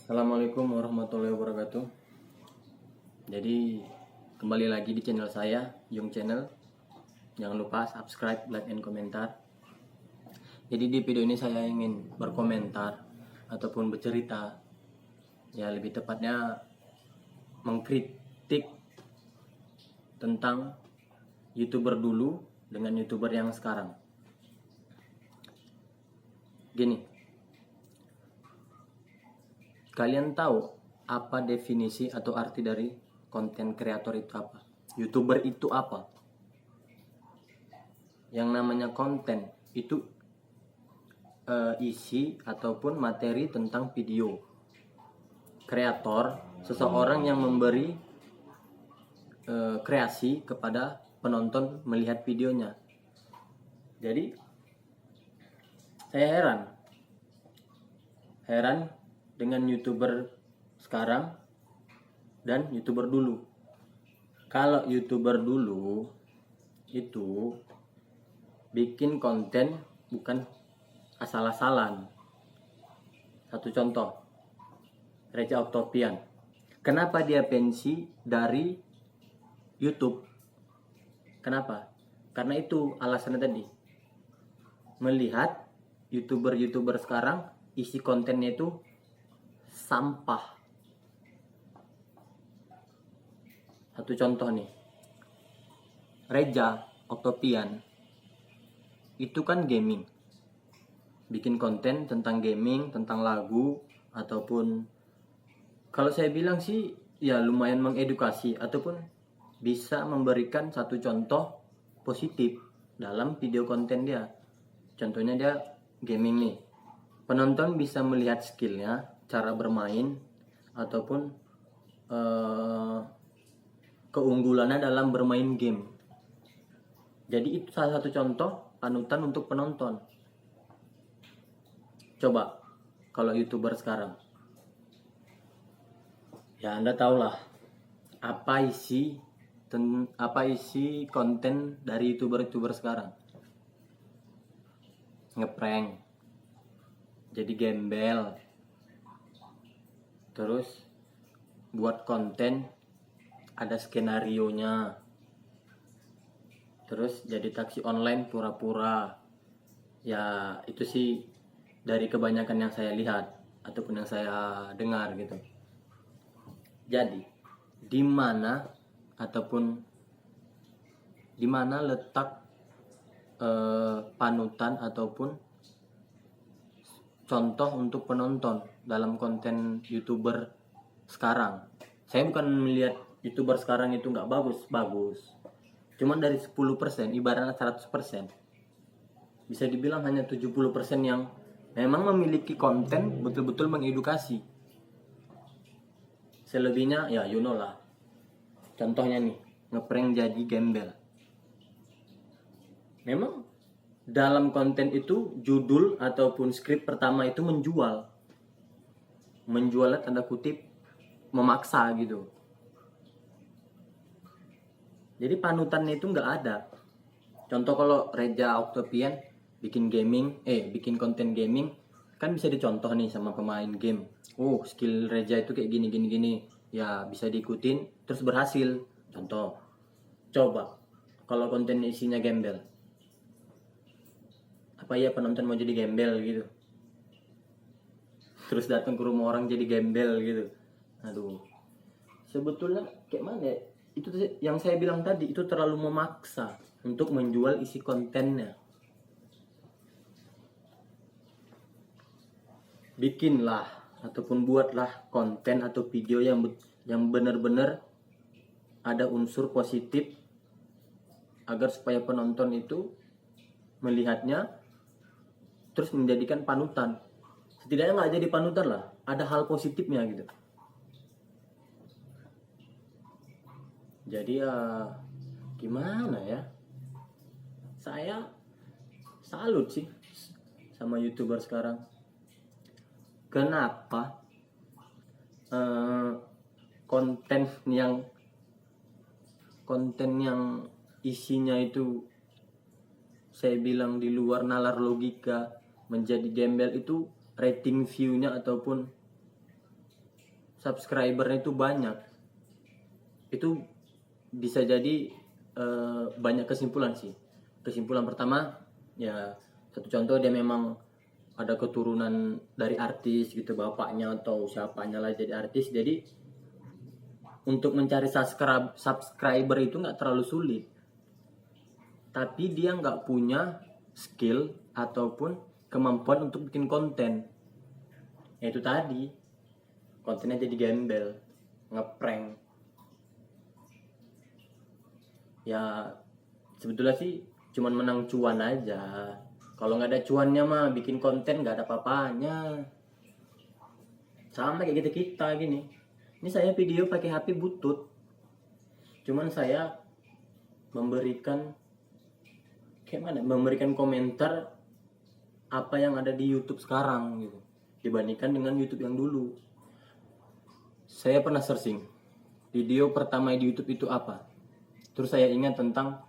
Assalamualaikum warahmatullahi wabarakatuh. Jadi kembali lagi di channel saya, Yung Channel. Jangan lupa subscribe, like, and komentar. Jadi di video ini saya ingin berkomentar ataupun bercerita, ya lebih tepatnya mengkritik tentang YouTuber dulu dengan YouTuber yang sekarang. Gini, kalian tahu apa definisi atau arti dari konten kreator itu apa? YouTuber itu apa? Yang namanya konten itu isi ataupun materi tentang video. Kreator, seseorang yang memberi kreasi kepada penonton melihat videonya. Jadi saya heran dengan YouTuber sekarang dan YouTuber dulu. Kalau YouTuber dulu itu bikin konten bukan asal-asalan. Satu contoh, Reza Octavian. Kenapa dia pensi dari YouTube? Kenapa? Karena itu alasannya tadi. Melihat YouTuber-YouTuber sekarang isi kontennya itu sampah. Satu contoh nih, Reza Octavian itu kan gaming, bikin konten tentang gaming, tentang lagu, ataupun kalau saya bilang sih ya lumayan mengedukasi ataupun bisa memberikan satu contoh positif dalam video konten dia. Contohnya dia gaming nih, penonton bisa melihat skillnya, cara bermain, ataupun keunggulannya dalam bermain game. Jadi itu salah satu contoh panutan untuk penonton. Coba kalau YouTuber sekarang, ya Anda tahulah apa isi konten dari YouTuber sekarang. Ngeprank, jadi gembel, terus buat konten ada skenarionya, terus jadi taksi online pura-pura. Ya itu sih dari kebanyakan yang saya lihat ataupun yang saya dengar gitu. Jadi di mana letak panutan ataupun contoh untuk penonton dalam konten YouTuber sekarang? Saya bukan melihat YouTuber sekarang itu nggak bagus. Cuman dari 10%, ibaratnya 100%, bisa dibilang hanya 70% yang memang memiliki konten betul-betul mengedukasi. Selebihnya ya you know lah. Contohnya nih, ngeprank jadi gembel. Memang dalam konten itu judul ataupun skrip pertama itu menjualnya tanda kutip, memaksa gitu. Jadi panutannya itu nggak ada. Contoh kalau Reza Octavian bikin konten gaming, kan bisa dicontoh nih sama pemain game. Oh, skill Reza itu kayak gini. Ya bisa diikutin terus berhasil. Contoh. Coba kalau konten isinya gembel, apa ya penonton mau jadi gembel gitu? Terus datang ke rumah orang jadi gembel gitu. Aduh. Sebetulnya kayak mana ya? Itu yang saya bilang tadi, itu terlalu memaksa untuk menjual isi kontennya. Bikinlah ataupun buatlah konten atau video yang benar-benar ada unsur positif agar supaya penonton itu melihatnya terus menjadikan panutan. Setidaknya nggak jadi panutan lah, ada hal positifnya gitu. Jadi ya gimana ya, saya salut sih sama YouTuber sekarang. Kenapa konten yang isinya itu saya bilang di luar nalar logika menjadi gembel itu rating view-nya ataupun subscribernya itu banyak, itu bisa jadi banyak kesimpulan sih. Kesimpulan pertama, ya satu contoh, dia memang ada keturunan dari artis gitu, bapaknya atau siapanya lah jadi artis, jadi untuk mencari subscriber itu nggak terlalu sulit. Tapi dia nggak punya skill ataupun kemampuan untuk bikin konten. Ya itu tadi, kontennya jadi gembel, ngeprank. Ya sebetulnya sih cuman menang cuan aja. Kalau nggak ada cuannya mah bikin konten nggak ada apa-apanya. Sama kayak kita gini. Ini saya video pakai HP butut. Cuman saya memberikan memberikan komentar apa yang ada di YouTube sekarang gitu, dibandingkan dengan YouTube yang dulu. Saya pernah searching video pertama di YouTube itu apa. Terus saya ingat tentang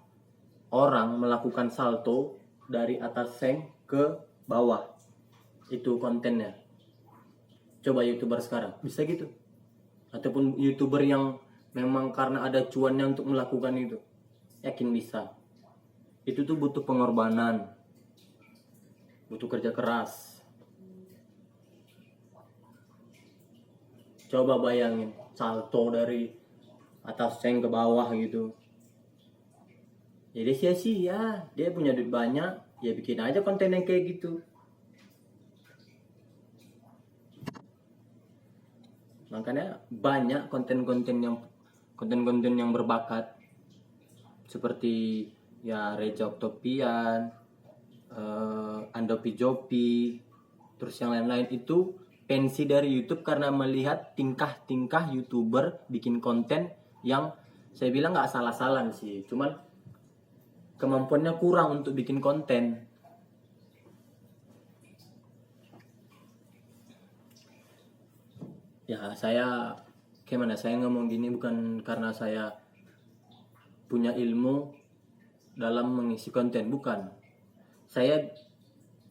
orang melakukan salto dari atas seng ke bawah. Itu kontennya. Coba YouTuber sekarang bisa gitu? Ataupun YouTuber yang memang karena ada cuannya untuk melakukan itu, yakin bisa? Itu tuh butuh pengorbanan, butuh kerja keras. Coba bayangin salto dari atas seng ke bawah gitu. Jadi sia-sia, dia punya duit banyak, ya bikin aja konten yang kayak gitu. Makanya banyak konten-konten yang berbakat, seperti ya Reza Oktopian, Andopi Jopi, terus yang lain-lain itu pensi dari YouTube karena melihat tingkah-tingkah YouTuber bikin konten yang saya bilang nggak salah-salah sih, cuman kemampuannya kurang untuk bikin konten. Ya saya ngomong gini bukan karena saya punya ilmu dalam mengisi konten, bukan.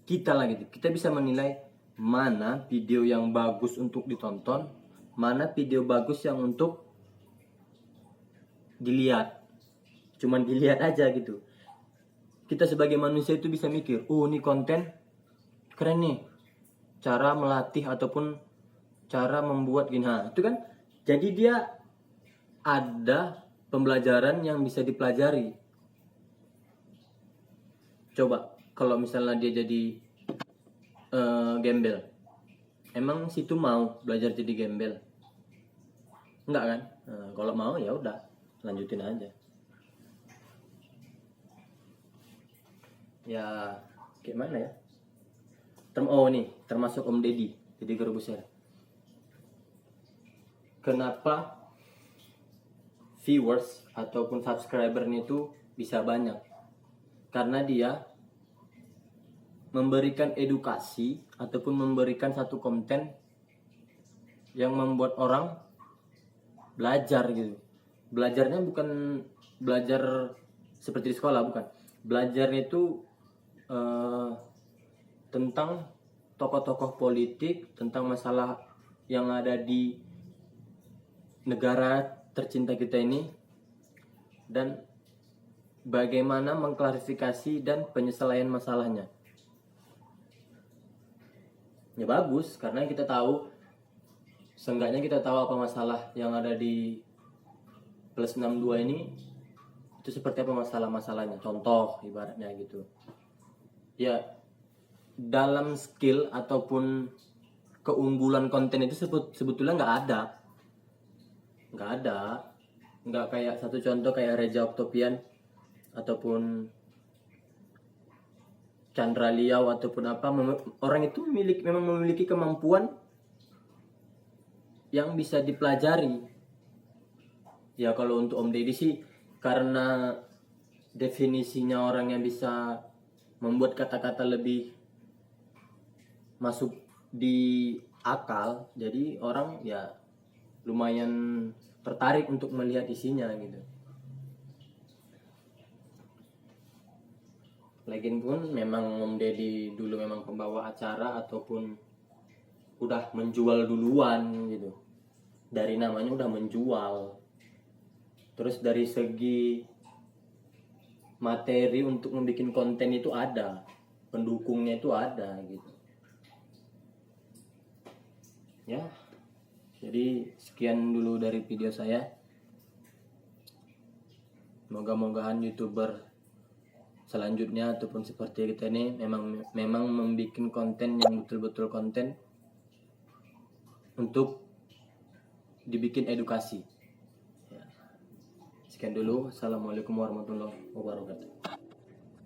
Kita bisa menilai mana video yang bagus untuk ditonton, mana video bagus yang untuk dilihat, cuman dilihat aja gitu. Kita sebagai manusia itu bisa mikir, ini konten keren nih, cara melatih ataupun cara membuat gini. Itu kan jadi dia ada pembelajaran yang bisa dipelajari. Coba kalau misalnya dia jadi gembel, emang situ mau belajar jadi gembel? Enggak kan? Kalau mau ya udah lanjutin aja. Ya gimana ya? Termasuk Om Deddy Corbuzier. Kenapa viewers ataupun subscribernya itu bisa banyak? Karena dia memberikan edukasi ataupun memberikan satu konten yang membuat orang belajar gitu. Belajarnya bukan belajar seperti di sekolah, bukan. Belajarnya itu tentang tokoh-tokoh politik, tentang masalah yang ada di negara tercinta kita ini, dan bagaimana mengklarifikasi dan penyelesaian masalahnya. Ya bagus, karena seenggaknya kita tahu apa masalah yang ada di plus 62 ini, itu seperti apa masalah-masalahnya, contoh ibaratnya gitu. Ya dalam skill ataupun keunggulan konten itu sebetulnya nggak kayak satu contoh kayak Reza Oktopian ataupun Chandra Liau ataupun apa. Orang itu memang memiliki kemampuan yang bisa dipelajari. Ya kalau untuk Om Deddy sih karena definisinya orang yang bisa membuat kata-kata lebih masuk di akal, jadi orang ya lumayan tertarik untuk melihat isinya gitu. Lagian pun memang Om Deddy dulu memang pembawa acara ataupun udah menjual duluan gitu. dari namanya udah menjual. Terus dari segi materi untuk membuat konten itu ada, pendukungnya itu ada gitu. Ya, jadi sekian dulu dari video saya. Moga-mogahan YouTuber selanjutnya ataupun seperti kita ini memang membuat konten yang betul-betul konten untuk dibikin edukasi. Ya. Sekian dulu. Assalamualaikum warahmatullahi wabarakatuh.